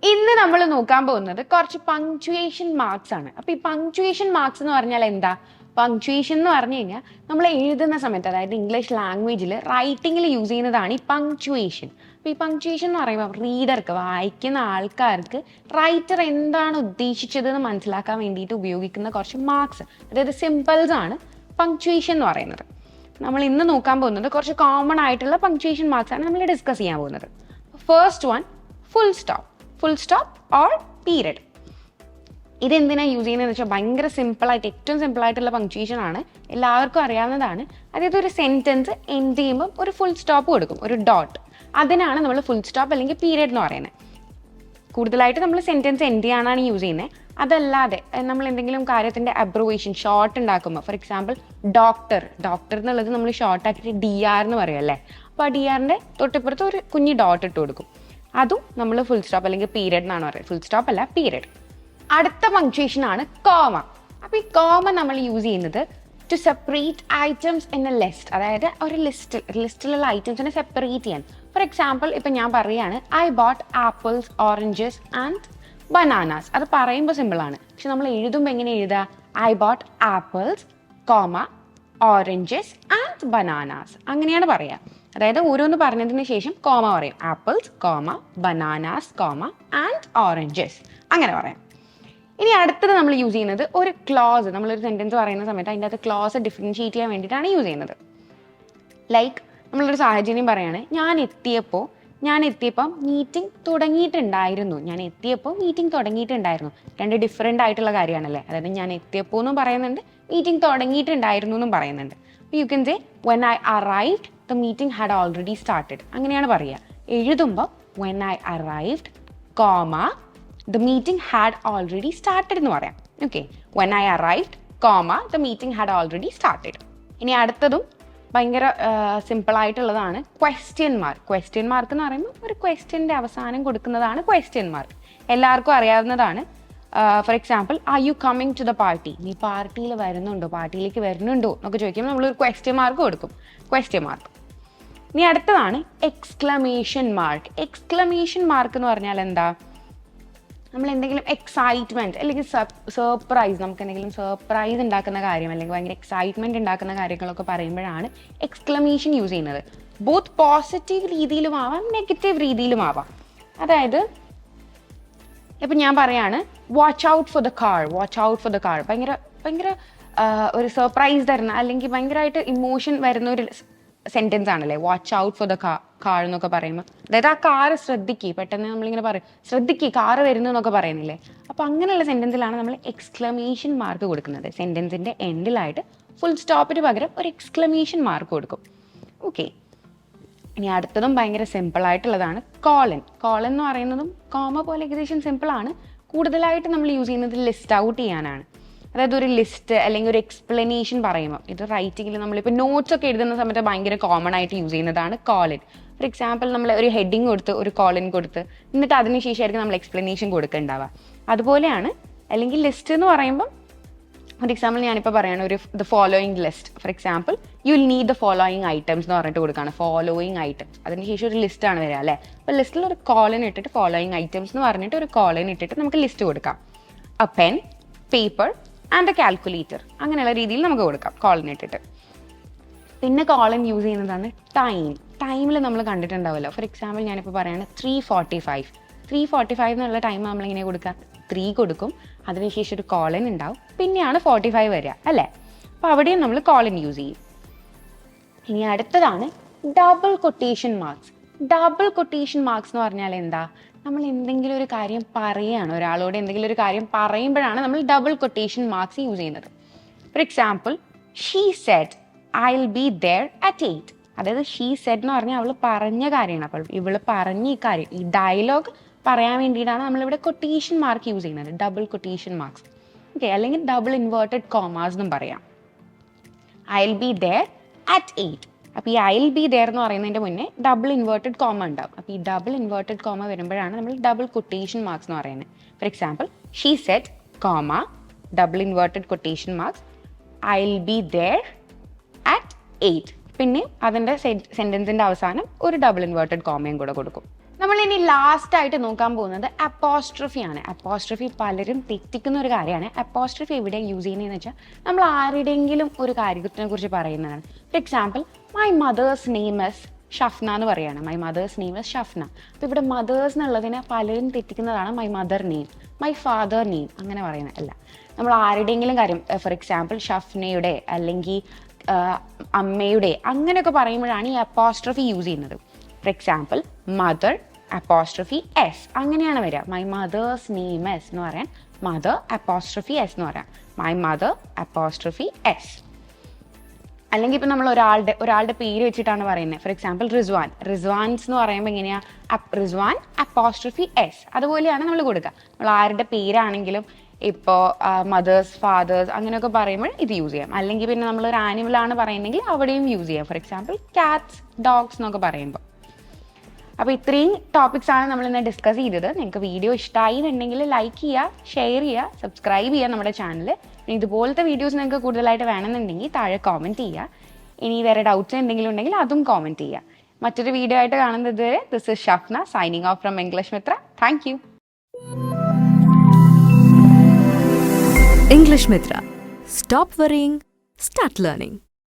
ഇന്ന് നമ്മൾ നോക്കാൻ പോകുന്നത് കുറച്ച് പങ്ക്ച്വേഷൻ മാർക്സ് ആണ്. അപ്പോൾ ഈ പങ്ക്ച്വേഷൻ മാർക്സ് എന്ന് പറഞ്ഞാൽ എന്താ? പങ്ക്ച്വേഷൻ എന്ന് പറഞ്ഞു കഴിഞ്ഞാൽ നമ്മൾ എഴുതുന്ന സമയത്ത്, അതായത് ഇംഗ്ലീഷ് ലാംഗ്വേജിൽ റൈറ്റിങ്ങിൽ യൂസ് ചെയ്യുന്നതാണ് ഈ പങ്ക്ച്വേഷൻ. അപ്പോൾ ഈ പങ്ക്ച്വേഷൻ എന്ന് പറയുമ്പോൾ റീഡർക്ക്, വായിക്കുന്ന ആൾക്കാർക്ക് റൈറ്റർ എന്താണ് ഉദ്ദേശിച്ചതെന്ന് മനസ്സിലാക്കാൻ വേണ്ടിയിട്ട് ഉപയോഗിക്കുന്ന കുറച്ച് മാർക്സ്, അതായത് സിമ്പിൾസ് ആണ് പങ്ക്ച്വേഷൻ എന്ന് പറയുന്നത്. നമ്മൾ ഇന്ന് നോക്കാൻ പോകുന്നത് കുറച്ച് കോമൺ ആയിട്ടുള്ള പങ്ക്ച്വേഷൻ മാർക്സ് ആണ് നമ്മൾ ഡിസ്കസ് ചെയ്യാൻ പോകുന്നത്. First one, full stop. Full stop or period. ഇതെന്തിനാണ് യൂസ് ചെയ്യുന്നതെന്ന് വെച്ചാൽ ഭയങ്കര സിമ്പിളായിട്ട്, ഏറ്റവും സിമ്പിളായിട്ടുള്ള പങ്ക്ച്വേഷൻ ആണ്, എല്ലാവർക്കും അറിയാവുന്നതാണ്. അതായത് ഒരു സെൻറ്റൻസ് എൻഡ് ചെയ്യുമ്പോൾ ഒരു ഫുൾ സ്റ്റോപ്പ് കൊടുക്കും, ഒരു ഡോട്ട്. അതിനാണ് നമ്മൾ ഫുൾ സ്റ്റോപ്പ് അല്ലെങ്കിൽ പീരിയഡ് എന്ന് പറയുന്നത്. കൂടുതലായിട്ട് നമ്മൾ സെൻറ്റൻസ് എൻഡ് ചെയ്യാനാണ് യൂസ് ചെയ്യുന്നത്. അതല്ലാതെ നമ്മൾ എന്തെങ്കിലും കാര്യത്തിൻ്റെ അബ്രിവേഷൻ, ഷോർട്ട് ഉണ്ടാക്കുമ്പോൾ, ഫോർ എക്സാമ്പിൾ ഡോക്ടർ എന്നുള്ളത് നമ്മൾ ഷോർട്ട് ആക്കിയിട്ട് DR എന്ന് പറയും അല്ലേ. അപ്പോൾ ആ DRൻ്റെ തൊട്ടിപ്പുറത്ത് ഒരു കുഞ്ഞ് ഡോട്ട് ഇട്ട് കൊടുക്കും. അതും നമ്മൾ ഫുൾ സ്റ്റോപ്പ് അല്ലെങ്കിൽ പീരിയഡ് എന്നാണ് പറയുന്നത്. ഫുൾ സ്റ്റോപ്പ് അല്ല, പീരിയഡ്. അടുത്ത പങ്ക്ച്വേഷൻ ആണ് കോമ. അപ്പോൾ ഈ കോമ നമ്മൾ യൂസ് ചെയ്യുന്നത് to separate items in a list. അതായത് ഒരു ലിസ്റ്റിലുള്ള ഐറ്റംസിനെ സെപ്പറേറ്റ് ചെയ്യാൻ. ഫോർ എക്സാമ്പിൾ ഇപ്പം ഞാൻ പറയുകയാണ്, I bought apples, oranges and bananas. അത് പറയുമ്പോൾ സിമ്പിളാണ്, പക്ഷെ നമ്മൾ എഴുതുമ്പോൾ എങ്ങനെ എഴുതുക? I bought apples, comma, oranges and bananas. അങ്ങനെയാണ് പറയുക. അതായത് ഓരോന്ന് പറഞ്ഞതിന് ശേഷം കോമ പറയും. Apples, comma, bananas, comma and oranges, അങ്ങനെ പറയാം. ഇനി അടുത്തത് നമ്മൾ യൂസ് ചെയ്യുന്നത് ഒരു ക്ലോസ്. നമ്മളൊരു സെൻറ്റൻസ് പറയുന്ന സമയത്ത് അതിൻ്റെ അകത്ത് ക്ലോസ് ഡിഫറൻഷിയേറ്റ് ചെയ്യാൻ വേണ്ടിയിട്ടാണ് യൂസ് ചെയ്യുന്നത്. ലൈക്ക് നമ്മളൊരു സാഹചര്യം പറയാണ്, ഞാൻ എത്തിയപ്പം മീറ്റിംഗ് തുടങ്ങിയിട്ടുണ്ടായിരുന്നു. രണ്ട് ഡിഫറെൻ്റ് ആയിട്ടുള്ള കാര്യമാണല്ലേ. അതായത് ഞാൻ എത്തിയപ്പോൾ എന്നും പറയുന്നുണ്ട്, മീറ്റിംഗ് തുടങ്ങിയിട്ടുണ്ടായിരുന്നു എന്നും പറയുന്നുണ്ട്. അപ്പോൾ you can say when I arrived the meeting had already started. അങ്ങനെയാണ് പറയുക. എഴുതുമ്പോൾ when I arrived, comma, the meeting had already started എന്ന് പറയാം. Okay, when I arrived, comma, the meeting had already started. ഇനി അടുത്തതും ഭയങ്കര സിമ്പിളായിട്ടുള്ളതാണ് ക്വസ്റ്റ്യൻ മാർക്ക്. ക്വസ്റ്റ്യൻ മാർക്ക് എന്ന് പറയുമ്പോൾ ഒരു ക്വസ്റ്റ്യൻ്റെ അവസാനം കൊടുക്കുന്നതാണ് ക്വസ്റ്റ്യൻ മാർക്ക്. എല്ലാവർക്കും അറിയാവുന്നതാണ്. For example, are you coming to the party? നീ പാർട്ടിയിലേക്ക് വരുന്നുണ്ടോ എന്നൊക്കെ ചോദിക്കുമ്പോൾ നമ്മളൊരു ക്വസ്റ്റ്യൻ മാർക്ക് കൊടുക്കും, ക്വസ്റ്റ്യൻ മാർക്ക്. ഇനി അടുത്തതാണ് എക്സ്ക്ലമേഷൻ മാർക്ക്. എക്സ്ക്ലമേഷൻ മാർക്ക് എന്ന് പറഞ്ഞാൽ എന്താ? നമ്മൾ എന്തെങ്കിലും എക്സൈറ്റ്മെൻറ്റ് അല്ലെങ്കിൽ സർപ്രൈസ്, നമുക്ക് എന്തെങ്കിലും സർപ്രൈസ് ഉണ്ടാക്കുന്ന കാര്യം അല്ലെങ്കിൽ ഭയങ്കര എക്സൈറ്റ്മെൻറ്റ് ഉണ്ടാക്കുന്ന കാര്യങ്ങളൊക്കെ പറയുമ്പോഴാണ് എക്സ്ക്ലമേഷൻ യൂസ് ചെയ്യുന്നത്. ബോത്ത് പോസിറ്റീവ് രീതിയിലും ആവാം, നെഗറ്റീവ് രീതിയിലും ആവാം. അതായത് ഇപ്പം ഞാൻ പറയാണ്, watch out for the car. ഭയങ്കര ഒരു സർപ്രൈസ് തരുന്ന അല്ലെങ്കിൽ ഭയങ്കരമായിട്ട് ഇമോഷൻ വരുന്ന ഒരു സെൻറ്റൻസ് ആണല്ലേ watch out for the car എന്നൊക്കെ പറയുമ്പോൾ. അതായത് ആ കാറ് ശ്രദ്ധിക്കുക, പെട്ടെന്ന് നമ്മളിങ്ങനെ പറയും, ശ്രദ്ധിക്കുക കാറ് വരുന്നു എന്നൊക്കെ പറയുന്നില്ലേ. അപ്പോൾ അങ്ങനെയുള്ള സെൻറ്റൻസിലാണ് നമ്മൾ എക്സ്ക്ലമേഷൻ മാർക്ക് കൊടുക്കുന്നത്. സെൻറ്റൻസിൻ്റെ എൻഡിലായിട്ട് ഫുൾ സ്റ്റോപ്പിന് പകരം ഒരു എക്സ്ക്ലമേഷൻ മാർക്ക് കൊടുക്കും. ഓക്കെ, ഇനി അടുത്തതും ഭയങ്കര സിമ്പിളായിട്ടുള്ളതാണ് കോളൻ. കോളൻ എന്ന് പറയുന്നതും കോമ പോലെ ഏകദേശം സിമ്പിളാണ്. കൂടുതലായിട്ട് നമ്മൾ യൂസ് ചെയ്യുന്നത് ലിസ്റ്റ് ഔട്ട് ചെയ്യാനാണ്. അതായത് ഒരു ലിസ്റ്റ് അല്ലെങ്കിൽ ഒരു എക്സ്പ്ലനേഷൻ പറയുമ്പോൾ, ഇത് റൈറ്റിങ്ങിൽ നമ്മളിപ്പോൾ നോട്ട്സ് ഒക്കെ എഴുതുന്ന സമയത്ത് ഭയങ്കര കോമൺ ആയിട്ട് യൂസ് ചെയ്യുന്നതാണ് കോളൻ. ഫോർ എക്സാമ്പിൾ നമ്മൾ ഒരു ഹെഡിങ് കൊടുത്ത് ഒരു കോളൻ കൊടുത്ത് എന്നിട്ട് അതിന് ശേഷമായിരിക്കും നമ്മൾ എക്സ്പ്ലനേഷൻ കൊടുക്കുന്നുണ്ടാവുക. അതുപോലെയാണ്. അല്ലെങ്കിൽ ലിസ്റ്റ് എന്ന് പറയുമ്പോൾ, ഫോർ എക്സാമ്പിൾ ഞാനിപ്പോൾ പറയുകയാണ് ഒരു the following list. For example you will need the following items എന്ന് പറഞ്ഞിട്ട് കൊടുക്കുകയാണ്, ഫോളോയിങ് ഐറ്റംസ്. അതിന് ശേഷം ഒരു ലിസ്റ്റാണ് വരിക അല്ലേ. അപ്പോൾ ലിസ്റ്റിൽ ഒരു കോളൻ ഇട്ടിട്ട് ഫോളോയിങ് ഐറ്റംസ് എന്ന് പറഞ്ഞിട്ട് ഒരു കോളൻ ഇട്ടിട്ട് നമുക്ക് ലിസ്റ്റ് കൊടുക്കാം. A pen, paper and A calculator, അങ്ങനെയുള്ള രീതിയിൽ നമുക്ക് കൊടുക്കാം കോളൻ ഇട്ടിട്ട്. പിന്നെ കോളൻ യൂസ് ചെയ്യുന്നതാണ് ടൈമിൽ നമ്മൾ കണ്ടിട്ടുണ്ടാവുമല്ലോ. ഫോർ എക്സാമ്പിൾ ഞാനിപ്പോൾ പറയുകയാണ് 3:45 എന്നുള്ള ടൈം നമ്മളിങ്ങനെ കൊടുക്കുക, 3 കൊടുക്കും, അതിനുശേഷം ഒരു കോളൻ ഉണ്ടാവും, പിന്നെയാണ് 45 വരിക അല്ലേ. അപ്പോൾ അവിടെയും നമ്മൾ കോളൻ യൂസ് ചെയ്യും. ഇനി അടുത്തതാണ് double quotation marks. Double quotation marks എന്ന് പറഞ്ഞാൽ എന്താ? നമ്മൾ എന്തെങ്കിലും ഒരു കാര്യം പറയുകയാണ്, ഒരാളോട് എന്തെങ്കിലും ഒരു കാര്യം പറയുമ്പോഴാണ് നമ്മൾ ഡബിൾ കൊട്ടേഷൻ മാർക്സ് യൂസ് ചെയ്യുന്നത്. For example, she said I will be there at 8. അതായത് ഷീ സെഡ് എന്ന് പറഞ്ഞാൽ അവൾ പറഞ്ഞ കാര്യമാണ്. അപ്പോൾ ഇവൾ പറഞ്ഞ ഈ കാര്യം, ഈ ഡയലോഗ് പറയാൻ വേണ്ടിയിട്ടാണ് നമ്മളിവിടെ കൊട്ടേഷൻ മാർക്ക് യൂസ് ചെയ്യുന്നത്, ഡബിൾ കൊട്ടേഷൻ മാർക്സ്. ഓക്കെ, അല്ലെങ്കിൽ ഡബിൾ ഇൻവേർട്ടഡ് കോമാസ് എന്നും പറയാം. I will be there at 8. അപ്പോൾ ഈ ഐ വിൽ ബി ദെയർ എന്ന് പറയുന്നതിൻ്റെ മുന്നേ ഡബിൾ ഇൻവേർട്ടഡ് കോമ ഉണ്ടാവും. അപ്പോൾ ഈ ഡബിൾ ഇൻവേർട്ടഡ് കോമ വരുമ്പോഴാണ് നമ്മൾ ഡബിൾ കൊട്ടേഷൻ മാർക്സ് എന്ന് പറയുന്നത്. For example, she said comma double inverted quotation marks I will be there at 8. പിന്നെ അതിൻ്റെ സെൻറ്റൻസിൻ്റെ അവസാനം ഒരു ഡബിൾ ഇൻവേർട്ടഡ് കോമയും കൂടെ കൊടുക്കും. നമ്മളിനി ലാസ്റ്റ് ആയിട്ട് നോക്കാൻ പോകുന്നത് അപ്പോസ്ട്രഫി ആണ്. അപ്പോസ്ട്രഫി പലരും തെറ്റിക്കുന്ന ഒരു കാര്യമാണ്. അപ്പോസ്ട്രഫി എവിടെ യൂസ് ചെയ്യുന്നതെന്ന് വെച്ചാൽ നമ്മൾ ആരുടെയെങ്കിലും ഒരു കാര്യത്തിനെ കുറിച്ച് പറയുന്നതാണ്. For example, my mother's name is Shafna എന്ന് പറയുകയാണ്. My mother's name is Shafna. അപ്പോൾ ഇവിടെ മദേഴ്സ് എന്നുള്ളതിനെ പലരും തെറ്റിക്കുന്നതാണ് my mother name, my father name അങ്ങനെ പറയുന്നത് അല്ല. നമ്മൾ ആരുടെയെങ്കിലും കാര്യം, ഫോർ എക്സാമ്പിൾ ഷഫ്നയുടെ അല്ലെങ്കിൽ അമ്മയുടെ അങ്ങനെയൊക്കെ പറയുമ്പോഴാണ് ഈ അപ്പോസ്ട്രഫി യൂസ് ചെയ്യുന്നത്. For example, mother apostrophe S അങ്ങനെയാണ് വരിക. മൈ മദേഴ്സ് നെയിം എസ് എന്ന് പറയാൻ മദർ അപ്പോസ്ട്രഫി എസ് എന്ന് പറയാം. My mother apostrophe S. അല്ലെങ്കിൽ ഇപ്പം നമ്മൾ ഒരാളുടെ പേര് വെച്ചിട്ടാണ് പറയുന്നത്. ഫോർ എക്സാമ്പിൾ, റിസ്വാൻസ് എന്ന് പറയുമ്പോൾ എങ്ങനെയാണ് റിസ്വാൻ അപ്പോസ്ട്രഫി എസ്. അതുപോലെയാണ് നമ്മൾ കൊടുക്കുക. നമ്മൾ ആരുടെ പേരാണെങ്കിലും ഇപ്പോൾ മദേഴ്സ്, ഫാദേഴ്സ് അങ്ങനെയൊക്കെ പറയുമ്പോൾ ഇത് യൂസ് ചെയ്യാം. അല്ലെങ്കിൽ പിന്നെ നമ്മളൊരു ആനിമലാണ് പറയുന്നതെങ്കിൽ അവിടെയും യൂസ് ചെയ്യാം. ഫോർ എക്സാമ്പിൾ, കാറ്റ്സ്, ഡോഗ്സ് എന്നൊക്കെ പറയുമ്പോൾ. അപ്പോൾ ഇത്രയും ടോപ്പിക്സാണ് നമ്മളിന്ന് ഡിസ്കസ് ചെയ്തത്. നിങ്ങൾക്ക് വീഡിയോ ഇഷ്ടമായി എന്നുണ്ടെങ്കിൽ ലൈക്ക് ചെയ്യുക, ഷെയർ ചെയ്യുക, സബ്സ്ക്രൈബ് ചെയ്യുക നമ്മുടെ ചാനൽ. ഇനി ഇതുപോലത്തെ വീഡിയോസ് നിങ്ങൾക്ക് കൂടുതലായിട്ട് വേണമെന്നുണ്ടെങ്കിൽ താഴെ കോമെൻറ്റ് ചെയ്യുക. ഇനി വേറെ ഡൗട്ട്സ് എന്തെങ്കിലും ഉണ്ടെങ്കിൽ അതും കോമെൻറ്റ് ചെയ്യുക. മറ്റൊരു വീഡിയോ ആയിട്ട് കാണുന്നത് വരെ this is Shafna signing off from English Mithra. Thank you. English Mithra. Stop worrying, start learning.